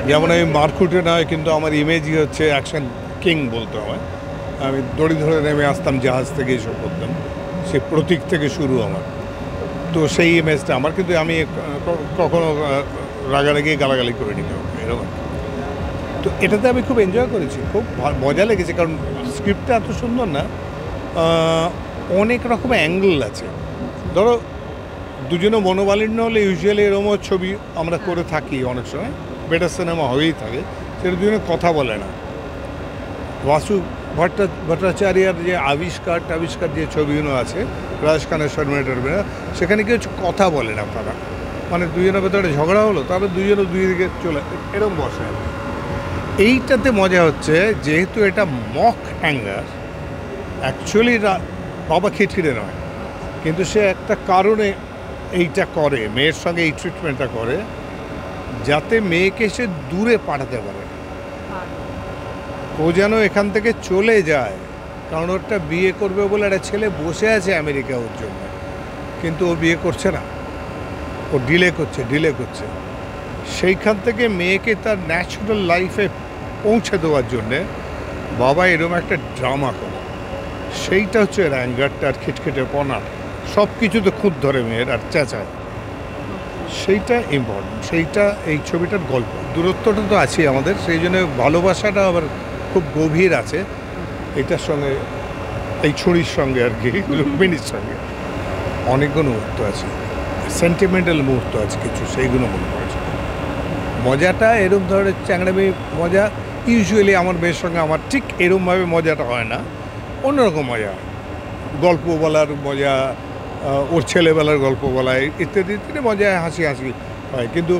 যেমন আমি মারকুটে নয়, কিন্তু আমার ইমেজই হচ্ছে অ্যাকশন কিং বলতে হয়। আমি দড়ি ধরে নেমে আসতাম জাহাজ থেকে, এসব করতাম, সে প্রতীক থেকে শুরু আমার। তো সেই ইমেজটা আমার, কিন্তু আমি কখনো রাগারাগি গালাগালি করিনি এরকম। তো এটাতে আমি খুব এনজয় করেছি, খুব মজা লেগেছে, কারণ স্ক্রিপ্টটা এত সুন্দর না, অনেক রকম অ্যাঙ্গেল আছে। ধরো দুজনে মনোমালিন্য হলে ইউজুয়ালি এরকম ছবি আমরা করে থাকি, অনেক সময় বেটার সিনেমা হয়েই থাকে, সেটা দুজনে কথা বলে না। বাসু ভট্টাচার্যের যে আবিষ্কার যে ছবিগুলো আছে, রাজেশ খানের শর্মিলা, সেখানে কেউ কথা বলে না তারা, মানে দুজনের ভেতরে ঝগড়া হলো, তারপরে দুজনে দুই দিকে চলে এরকম বসে। এইটাতে মজা হচ্ছে, যেহেতু এটা মক অ্যাঙ্গার, অ্যাকচুয়ালি বাবা খিটখিটে নয়, কিন্তু সে একটা কারণে এইটা করে, মেয়ের সঙ্গে এই ট্রিটমেন্টটা করে, যাতে মেয়েকে সে দূরে পাঠাতে পারে, ও যেন এখান থেকে চলে যায়। কারণ ওরটা বিয়ে করবে বলে একটা ছেলে বসে আছে আমেরিকা ওর জন্য, কিন্তু ও বিয়ে করছে না, ও ডিলে করছে। সেইখান থেকে মেয়েকে তার ন্যাচারাল লাইফে পৌঁছে দেওয়ার জন্যে বাবা এরকম একটা ড্রামা করে। সেইটা হচ্ছে এর অ্যাঙ্গারটা, আর খিটখিটে পনা, সব কিছুতে খুঁত ধরে মেয়ের আর চেঁচায়, সেইটা ইম্পর্টেন্ট। সেইটা এই ছবিটার গল্প। দূরত্বটা তো আছেই আমাদের, সেই জন্য ভালোবাসাটা আবার খুব গভীর আছে এটার সঙ্গে, এই ছুরির সঙ্গে আর কি, রুক্মিণীর সঙ্গে অনেকগুলো মুহূর্ত আছে, সেন্টিমেন্টাল মুহূর্ত আছে কিছু, সেইগুলো মনে পড়েছে। মজাটা এরকম ধরনের চ্যাংড়ামি মজা ইউজুয়ালি আমার মেয়ের সঙ্গে আমার ঠিক এরকমভাবে মজাটা হয় না, অন্যরকম মজা হয়। গল্প বলার মজা, ওর ছেলেবেলার গল্প বলায় ইত্যাদি ইত্যাদি মজা, হাসি হয়। কিন্তু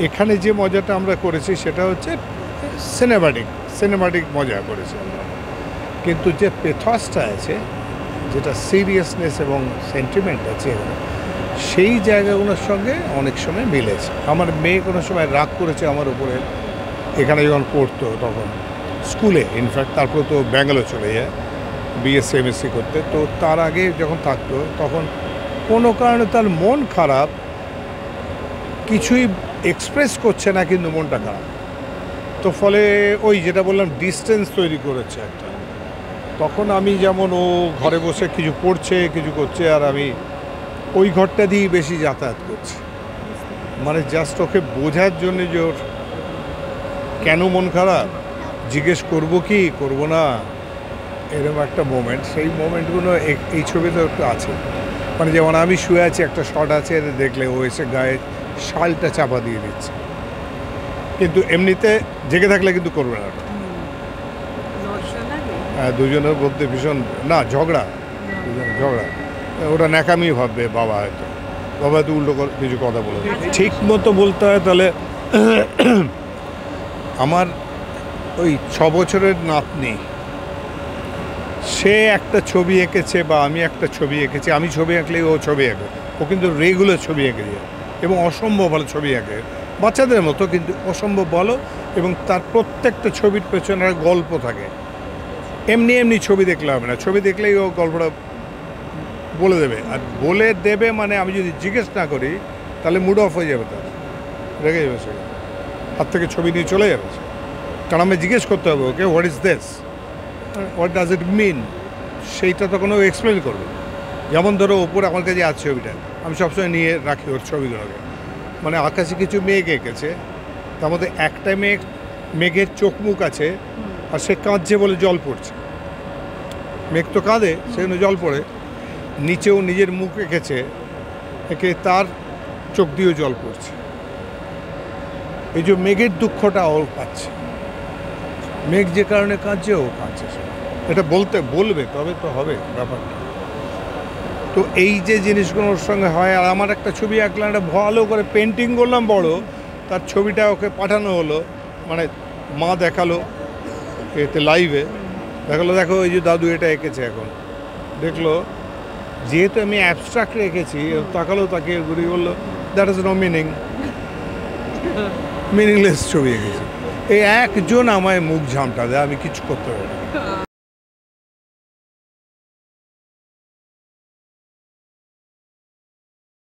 এখানে যে মজাটা আমরা করেছি সেটা হচ্ছে সিনেমাটিক মজা করেছি আমরা। কিন্তু যে পেথসটা আছে, যেটা সিরিয়াসনেস এবং সেন্টিমেন্ট আছে, সেই জায়গাগুলোর সঙ্গে অনেক সময় মিলেছে। আমার মেয়ে কোনো সময় রাগ করেছে আমার উপরে, এখানে যখন পড়তো তখন স্কুলে, ইনফ্যাক্ট তারপর তো ব্যাঙ্গালোর চলে যায় বিএসসি এমএসসি করতে। তো তার আগে যখন থাকতো, তখন কোনো কারণে তার মন খারাপ, কিছুই এক্সপ্রেস করছে না, কিন্তু মনটা খারাপ। তো ফলে ওই যেটা বললাম, ডিস্টেন্স তৈরি করেছে একটা। তখন আমি যেমন, ও ঘরে বসে কিছু পড়ছে, কিছু করছে, আর আমি ওই ঘরটা দিয়েই বেশি যাতায়াত করছি, মানে জাস্ট ওকে বোঝার জন্যে যে ওর কেন মন খারাপ, জিজ্ঞেস করবো কি করবো না, এরকম একটা মোমেন্ট। সেই মোমেন্টগুলো এই ছবিতে একটু আছে। মানে যেমন আমি শুয়ে আছি, একটা শট আছে, দেখলে ও এসে গায়ে শালটা চাপা দিয়ে দিচ্ছে, কিন্তু এমনিতে জেগে থাকলে কিন্তু করবে না। হ্যাঁ, দুজনের মধ্যে ভীষণ না ঝগড়া, ওটা ন্যাকামি ভাববে বাবা, হয়তো উল্টো কিছু কথা বলে। ঠিক মতো বলতে হয় তাহলে আমার ওই 6 বছরের নাতনি, সে একটা ছবি এঁকেছে বা আমি একটা ছবি এঁকেছি, আমি ছবি আঁকলেই ও ছবি আঁকে, ও কিন্তু রেগুলার ছবি এঁকে যায় এবং অসম্ভব ভালো ছবি আঁকে, বাচ্চাদের মতো, কিন্তু অসম্ভব ভালো। এবং তার প্রত্যেকটা ছবির পেছনে একটা গল্প থাকে। এমনি ছবি দেখলে হবে না, ছবি দেখলেই ও গল্পটা বলে দেবে, আর বলে দেবে মানে আমি যদি জিজ্ঞেস না করি তাহলে মুড অফ হয়ে যাবে, তার রেগে যাবে, সে হাত থেকে ছবি নিয়ে চলে যাবে। কারণ আমি জিজ্ঞেস করতে হবে okay, what is this, what does it mean, সেইটা তখন ও এক্সপ্লেন করবে। যেমন ধরো ওপরে আমার কাছে আছে ছবিটা, আমি সবসময় নিয়ে রাখি ওর ছবিগুলোকে, মানে আকাশে কিছু মেঘ এঁকেছে, তার মধ্যে একটা মেঘের চোখ মুখ আছে, আর সে কাঁদছে বলে জল পড়ছে, মেঘ তো কাঁদে, সেজন্য জল পড়ে। নিচেও নিজের মুখ এঁকেছে, এঁকে তার চোখ দিয়েও জল পড়ছে। এই যে মেঘের দুঃখটা ও পাচ্ছে, মেঘ যে কারণে কাঁদছে ও কাঁদছে, এটা বলবে তবে তো হবে ব্যাপারটা। তো এই যে জিনিসগুলোর সঙ্গে হয়। আর আমার একটা ছবি আঁকলাম, একটা ভালো করে পেন্টিং করলাম বড়, তার ছবিটা ওকে পাঠানো হলো, মানে মা দেখালো এতে লাইভে, দেখো এই যে দাদু এটা এঁকেছে। এখন দেখলো, যেহেতু আমি অ্যাবস্ট্রাক্ট রেখেছি, তাকালো, তাকে ঘুরে বললো দ্যাট ইজ নো মিনিংলেস ছবি এঁকেছি। এই একজন আমায় মুখ ঝামটা দেয়, আমি কিছু করতে পারি না।